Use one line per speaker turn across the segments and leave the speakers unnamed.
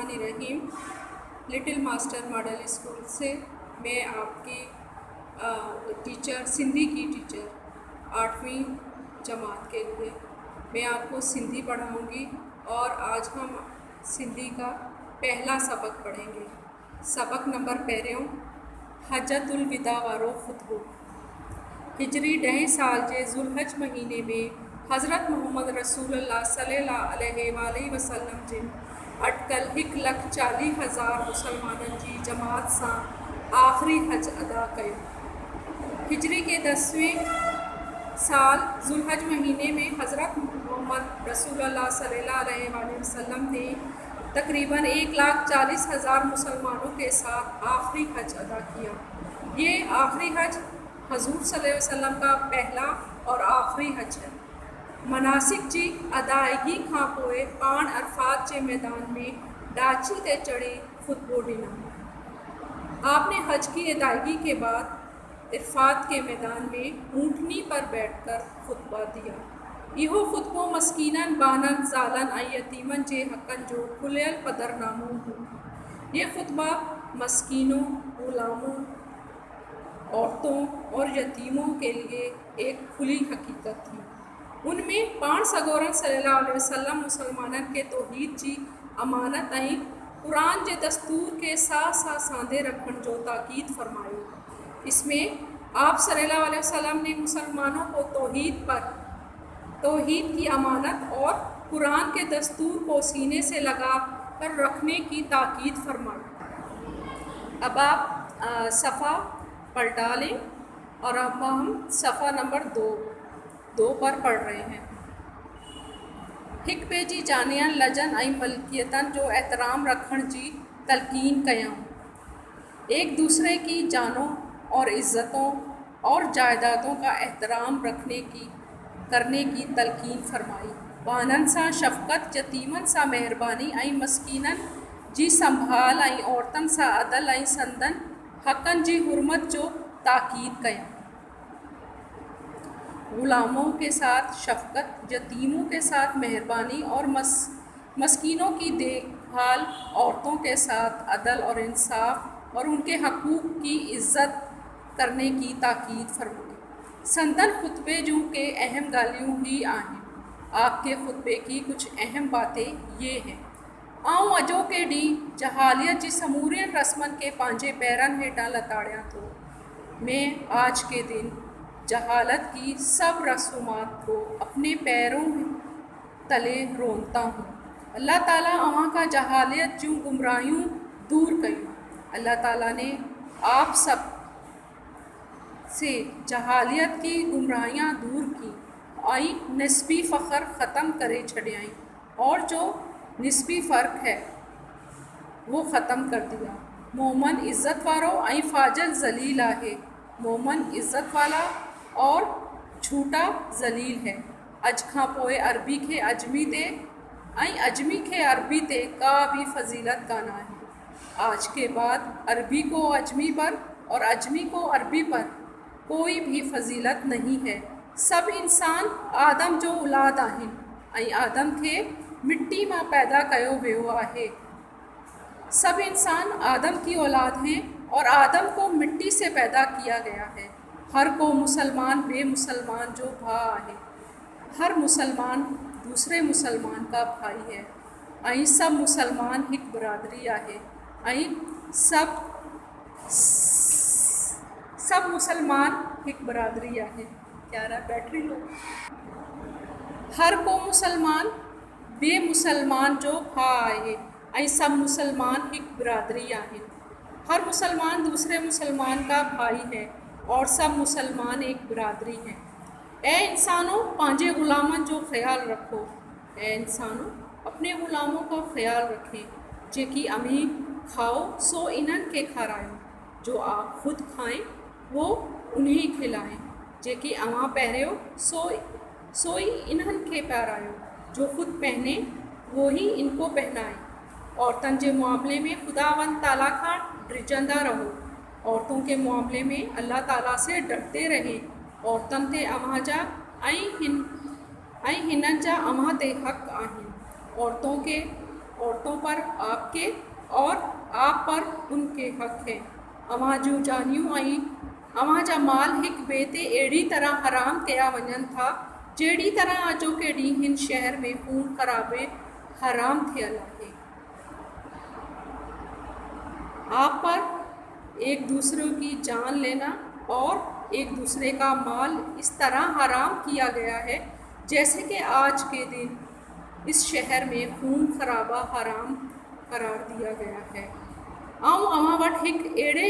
बिस्मिल्लाहिर्रहमानिर्रहीम। Little master model school से मैं आपकी टीचर, सिंधी की टीचर 8वीं जमात के लिए मैं आपको सिंधी पढ़ाऊंगी और आज हम सिंधी का पहला सबक पढ़ेंगे। सबक नंबर पहिरियों, हजतुल विदा वारो खुतबो। हिजरी 10 साल जे ज़ुल्हज महीने में हज़रत मोहम्मद रसूलुल्लाह सल्लल्लाहु अलैहि वसल्लम जिन अटकल 1,40,000 मुसलमाननि जी जमात सां आख़िरी हज अदा कयो। हिजरी के 10वें साल ज़ुल्हज महीने में हज़रत मोहम्मद रसूलुल्लाह सल्लल्लाहु अलैहि वसल्लम ने तकरीबन 1,40,000 मुसलमानों के साथ आखिरी हज अदा किया। ये आखिरी हज हजूर सल्लल्लाहु अलैहि वसल्लम का पहला और आखिरी हज है। मनासिक जी अदायगी खां पोइ पाण अरफात के मैदान में डाची ते चढ़ी खुतबो ॾिना। आपने हज की अदायगी के बाद अरफात के मैदान में ऊँटनी पर बैठकर खुतबा दिया। इहो खुतबो मस्कीनन, बानन, ज़ालन ऐं यतीमन जे हक़न जो खुलियल पदरनामो हो। ये खुतबा मस्कीनों, गुलामों, औरतों और यतीमों के लिए एक खुली हकीकत थी। उनमें पाण सगोरन सल्लल्लाहु अलैहि वसल्लम मुसलमानन के तौहीद जी अमानत ऐं कुरान के दस्तूर के साथ साथ सांधे रखण जो ताकीद फरमायो। इसमें आप सल्लल्लाहु अलैहि वसल्लम ने मुसलमानों को तौहीद की अमानत और कुरान के दस्तूर को सीने से लगा कर रखने की ताकीद फरमाई। अब आप सफ़ा पलटा लें और अब हम सफ़ा नंबर दो पर पढ़ रहे हैं। हिक ॿिए जी जानियन, लजन ऐं मलकियतन जो एहतराम रखण जी तलकीन कयूं। एक दूसरे की जानों और इज़्ज़तों और जायदादों का एहतराम करने की तलकीन फरमाई। बानन सां शफ़क़त, यतीमन सां मेहरबानी ऐं मस्कीनन जी संभाल ऐं औरतन सां अदल ऐं संदन हक़न जी हुरमत जो ताकीद कयूं। गुलामों के साथ शफ़क़त, यतीमों के साथ मेहरबानी और मस्कीनों की देखभाल, औरतों के साथ अदल और इंसाफ और उनके हकूक़ की इज़्ज़त करने की ताकीद फरमाई। संदन खुतबे जूं के अहम ॻाल्हियूं ही आहिनि। आपके खुतबे की कुछ अहम बातें ये हैं। आऊं अॼोके ॾींहुं जहालियत जी समूरियन रस्मन के पंहिंजे पैरनि हेठां लताड़ियां थो। मैं आज के दिन जहालत की सब रसूमात को अपने पैरों तले रोनता हूँ। अल्लाह ताला अवां का जहालियत जूं गुमराहियूं दूर कयूं। अल्लाह ताला ने आप सब से जहालियत की गुमराहियाँ दूर की ऐं निस्बी फ़ख्र ख़त्म करे छॾियाई और जो निस्बी फ़र्क है वो ख़त्म कर दिया। मोमन इज़्ज़त वारो ऐं फ़ाजिर ज़लील आहे। मोमन इज़्ज़त वाला और झूठा ज़लील है। अज खां पोइ अरबी खे अजमी ते ऐं अजमी खे अरबी ते का भी फजीलत कान आहे। आज के बाद अरबी को अजमी पर और अजमी को अरबी पर कोई भी फजीलत नहीं है। सब इंसान आदम जो औलाद आहिनि ऐं आदम खे मिट्टी मां पैदा कयो वियो आहे। सब इंसान आदम की औलाद हैं और आदम को मिट्टी से पैदा किया गया है। हर को मुसलमान बे मुसलमान जो भाउ आहे। हर मुसलमान दूसरे मुसलमान का भाई है ऐं सब मुसलमान हिक बरादरी आहे ऐं सब मुसलमान हिक बरादरी आहे। क्या रहा बैटरी लो। हर को मुसलमान बे मुसलमान जो भाउ आहे ऐं सब मुसलमान हिक बरादरी आहिनि। हर मुसलमान दूसरे मुसलमान का भाई है और सब मुसलमान एक बरादरी हैं। ए इंसानों, पांजे गुलामन जो ख्याल रखो। ए इंसानों, अपने गुलामों का ख्याल रखें। जेकी अमीर खाओ सो इन्हन के खारायो। जो आप खुद खाएं वो उन्हें खिलाएं। जेकी अवां पहरियो सोई इन्हन के पारायो। जो खुद पहने वो ही इनको पहनाए। औरतन जे मामले में खुदावंद ताला खां डिजंदा रहो। औरतों के मामले में अल्लाह ताला से डरते रहें। औरतन ते अवां जा ऐं हिनन जा अवां ते हक़ आहिनि। औरतों के عورتوں پر آپ کے اور آپ پر ان کے حق ہیں۔ اواں جو جانیوں آئیں اواں جا مال ہک ॿिए ते अहिड़ी तरह हराम कया वञनि था जहिड़ी तरह अॼोके ॾींहुं हिन शहर में खून खराबे हराम थियल आहे। आप पर एक दूसरे की जान लेना और एक दूसरे का माल इस तरह हराम किया गया है जैसे कि आज के दिन इस शहर में खून खराबा हराम करार दिया गया है। आऊं अवां वटि हिकु अहिड़े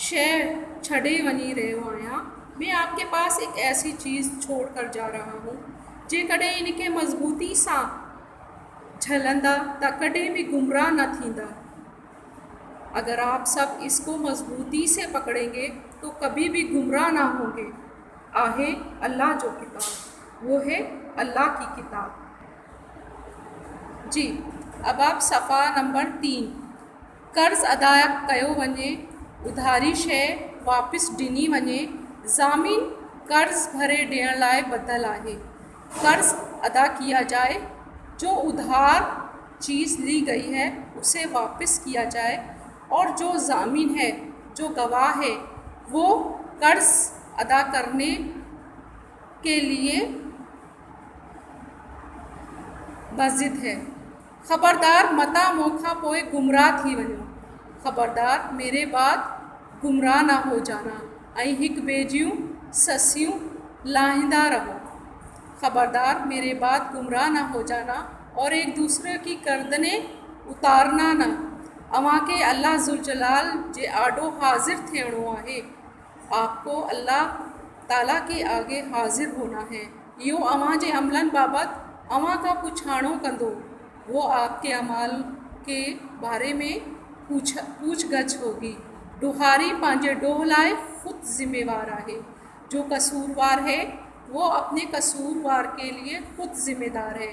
शइ छॾे वञी रहियो आहियां। मैं आपके पास एक ऐसी चीज़ छोड़ कर जा रहा हूँ जेकॾहिं इनखे मज़बूती सां झलंदा त कॾहिं भी गुमराह न थींदा। अगर आप सब इसको मजबूती से पकड़ेंगे तो कभी भी गुमराह ना होंगे। आहे अल्लाह जो किताब, वो है अल्लाह की किताब। जी, अब आप सफ़ा नंबर 3। कर्ज़ अदा कयो वञे, उधारी शइ वापसि ॾिनी वञे, ज़ामीन कर्ज़ भरे ॾियण लाइ बदल आहे। कर्ज़ अदा किया जाए, जो उधार चीज़ ली गई है उसे वापस किया जाए, और जो ज़ामीन है, जो गवाह है, वो कर्ज़ अदा करने के लिए बाज़िद है। ख़बरदार मता मोखा पोए गुमराह थी वञो। ख़बरदार मेरे बाद गुमराह ना हो जाना ऐं हिक ॿिए जूं ससियूं लाहींदा रहो। ख़बरदार मेरे बाद गुमराह ना हो जाना और एक दूसरे की गर्दनें उतारना न। अवां के अल्लाह ज़ुलजलाल जे आॾो हाज़िर थियणो आहे। आपको अल्लाह ताला के आगे हाज़िर होना है। इहो अवां जे अमलनि बाबति अवां खां पुछाणो कंदो। वो आपके अमाल के बारे में पूछगछ होगी। ॾोहारी पंहिंजे ॾोह लाइ ख़ुद ज़िम्मेवार आहे। जो कसूरवार है वो अपने कसूरवार के लिए ख़ुद ज़िम्मेदार है।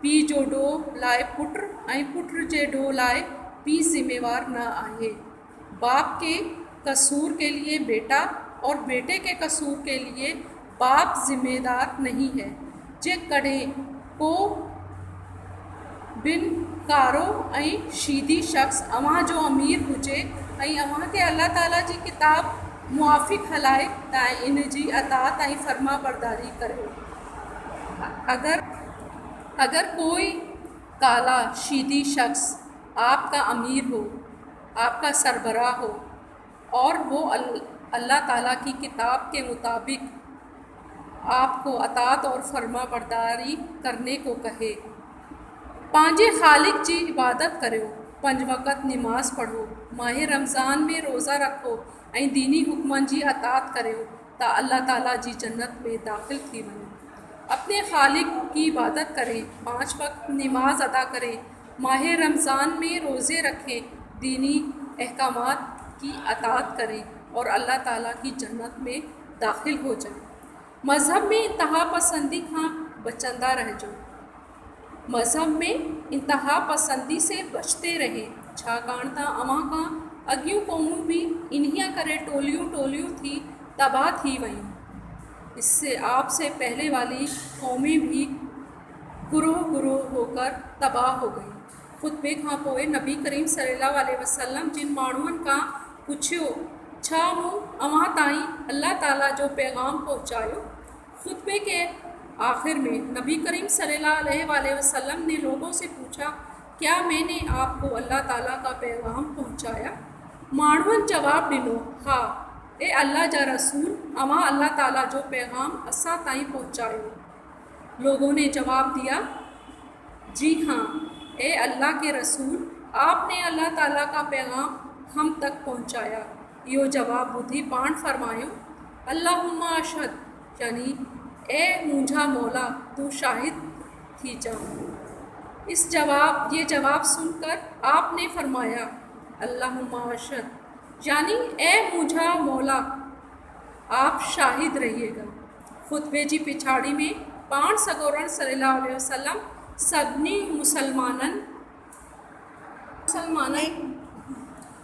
पीउ जो ॾोह लाइ पुट ऐं पुट जे ॾोह लाइ पीउ ज़िम्मेवार न आहे। बाप के कसूर के लिए बेटा और बेटे के कसूर के लिए बाप ज़िम्मेदार नहीं है। जे कॾहिं को बिनकारो ऐं शीदी शख़्स अवां जो अमीर हुजे ऐं अवां खे अल्लाह ताला जी किताब मुआफ़िक़ हलाए त इन जी अतात ऐं फर्मा बरदारी करियो। अगर कोई काला शीदी शख्स आपका अमीर हो, आपका सरबराह हो, और वो अल्लाह ताला की किताब के मुताबिक आपको अतात और फर्मा बरदारी करने को कहे, पंहिंजे ख़ालिक जी इबादत करियो, 5 वक़्त निमाज़ पढ़ो, माह रमज़ान में रोज़ा रखो ऐं दीनी हुक्मनि जी अतात करियो त अल्लाह ताला जी जन्नत में दाख़िल थी वञो। अपने ख़ालिक की इबादत करें, 5 वक़्त नमाज अदा करें, माह रमज़ान में रोज़े रखें, दीनी अहकामात की अतात करें और अल्लाह ताला की जन्नत में दाख़िल हो जाए। मज़हब में इंतहा पसंदी खां बचंदा रहिजो। मज़हब में इंतहा पसंदी से बचते रहें, छाकाणि त अवां खां अॻियूं क़ौमूं भी इन्हीअ करे टोलियूं थी तबाह थी वयूं। इससे आपसे पहले वाली कौमें भी गुरोह होकर तबाह हो गई। खुतबे खां पोइ नबी करीम सल्लल्लाहु अलैहि वसल्लम जिन माण्हुनि खां पुछियो, छा मूं अवां ताईं अल्लाह ताला जो पैगाम पहुँचायो? खुतबे के आखिर में नबी करीम सल्लल्लाहु अलैहि वसल्लम ने लोगों से पूछा, क्या मैंने आपको अल्लाह ताला का पैगाम पहुँचाया? माण्हुनि जवाब ॾिनो, हा ए अल्लाह जा रसूल, अवां अल्लाह ताला जो पैगाम असां ताईं पहुँचायो। लोगों ने जवाब दिया, जी हाँ ए अल्लाह के रसूल, आपने अल्लाह ताला का पैगाम हम तक पहुँचाया। इहो जवाब ॿुधी पाण फरमायो, अल्लाहुम्मा अशहद, यानी ए मुंहिंजा मौला तू शाहिद थी जा। ये जवाब सुनकर आपने फरमाया, अल्लाहुम्मा अशहद, यानी ए मुंहिंजा मौला आप शाहिद रहिएगा। खुतबे जी पिछाड़ी में पाण सगोरन सल्लल्लाहु अलैहि वसल्लम सभिनी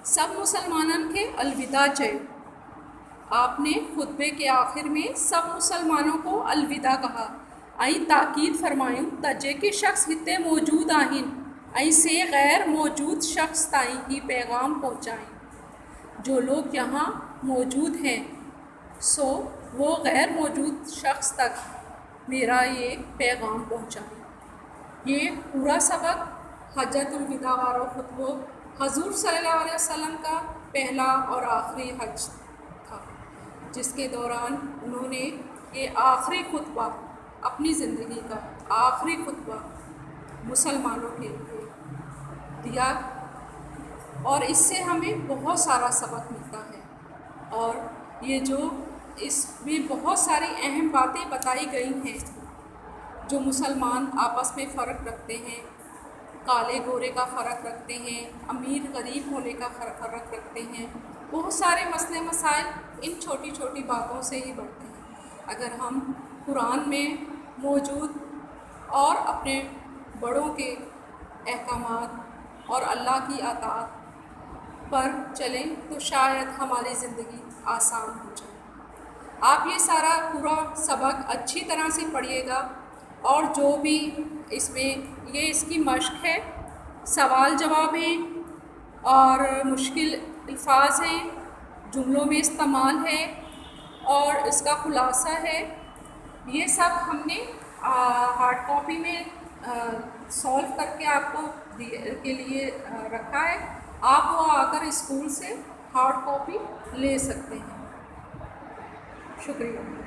सब मुसलमाननि खे अलविदा चयो। आपने खुतबे के आखिर में सब मुसलमानों को अलविदा कहा ऐं ताकीद फरमायूं त जेके शख़्स हिते मौजूद आहिनि ایسے غیر موجود شخص تائیں ہی پیغام پہنچائیں۔ جو لوگ یہاں موجود ہیں سو وہ غیر موجود شخص تک میرا یہ پیغام پہنچائیں۔ یہ پورا سبق حجۃ الوداع و خطبہ حضور صلی اللہ علیہ وسلم کا پہلا اور آخری حج تھا، جس کے دوران انہوں نے یہ آخری خطبہ، اپنی زندگی کا آخری خطبہ مسلمانوں کے لیے دیا، اور اس سے ہمیں بہت سارا سبق ملتا ہے۔ اور یہ جو اس میں بہت ساری اہم باتیں بتائی گئی ہیں، جو مسلمان آپس میں فرق رکھتے ہیں، کالے گورے کا فرق رکھتے ہیں، امیر غریب ہونے کا فرق رکھتے ہیں، بہت سارے مسئلے مسائل ان چھوٹی چھوٹی باتوں سے ہی بڑھتے ہیں۔ اگر ہم قرآن میں موجود اور اپنے بڑوں کے احکامات اور اللہ کی اطاعت پر چلیں تو شاید ہماری زندگی آسان ہو جائے۔ آپ یہ سارا پورا سبق اچھی طرح سے پڑھیے گا، اور جو بھی اس میں یہ اس کی مشق ہے، سوال جواب ہیں اور مشکل الفاظ ہیں، جملوں میں استعمال ہے اور اس کا خلاصہ ہے، یہ سب ہم نے ہارڈ کاپی میں سولو کر کے آپ کو کے لیے رکھا ہے۔ آپ وہ آ کر اسکول سے ہارڈ کاپی لے سکتے ہیں۔ شکریہ۔